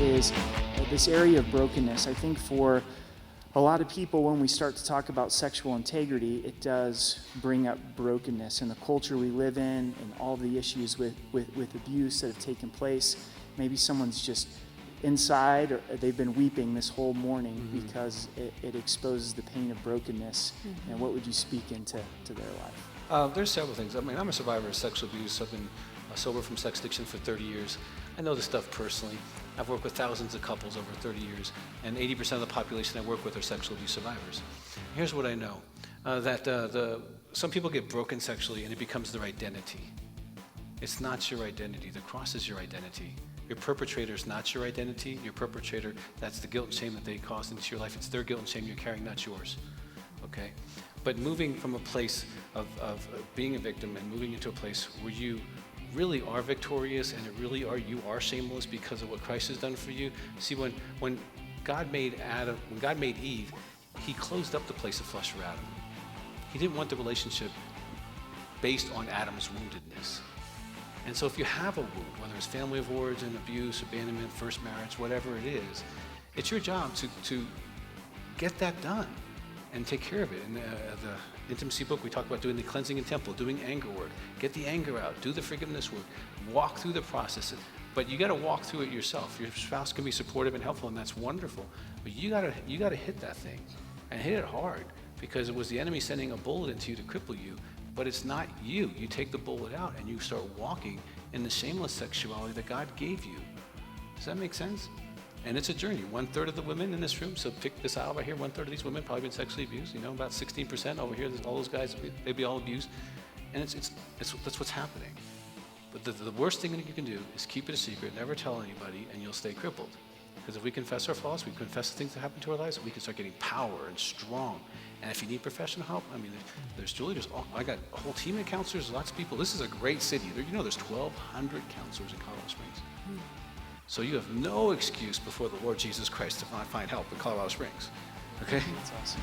is this area of brokenness. I think for a lot of people, when we start to talk about sexual integrity, it does bring up brokenness in the culture we live in and all the issues with abuse that have taken place. Maybe someone's just inside, or they've been weeping this whole morning because it exposes the pain of brokenness. And what would you speak into their life? There's several things. I mean, I'm a survivor of sexual abuse. I've been sober from sex addiction for 30 years. I know this stuff personally. I've worked with thousands of couples over 30 years, and 80% of the population I work with are sexual abuse survivors. Here's what I know, some people get broken sexually and it becomes their identity. It's not your identity. The cross is your identity. Your perpetrator is not your identity. Your perpetrator, that's the guilt and shame that they caused into your life. It's their guilt and shame you're carrying, not yours, okay? But moving from a place of being a victim and moving into a place where you really are victorious and you are shameless because of what Christ has done for you. See, when God made Eve, he closed up the place of flesh for Adam. He didn't want the relationship based on Adam's woundedness. And so if you have a wound, whether it's family of origin, abuse, abandonment, first marriage, whatever it is, it's your job to get that done and take care of it. In the intimacy book, we talk about doing the cleansing in temple, doing anger work. Get the anger out, do the forgiveness work, walk through the process. But you gotta walk through it yourself. Your spouse can be supportive and helpful, and that's wonderful. But you gotta hit that thing, and hit it hard, because it was the enemy sending a bullet into you to cripple you, but it's not you. You take the bullet out and you start walking in the shameless sexuality that God gave you. Does that make sense? And it's a journey. 1/3 of the women in this room, so pick this out right here, 1/3 of these women probably been sexually abused. About 16% over here, all those guys, they'd be all abused. And that's what's happening. But the worst thing that you can do is keep it a secret, never tell anybody, and you'll stay crippled. Because if we confess our flaws, we confess the things that happen to our lives, we can start getting power and strong. And if you need professional help, I mean, there's Julie, I got a whole team of counselors, lots of people. This is a great city. There's 1,200 counselors in Colorado Springs. So you have no excuse before the Lord Jesus Christ to not find help in Colorado Springs, okay? That's awesome.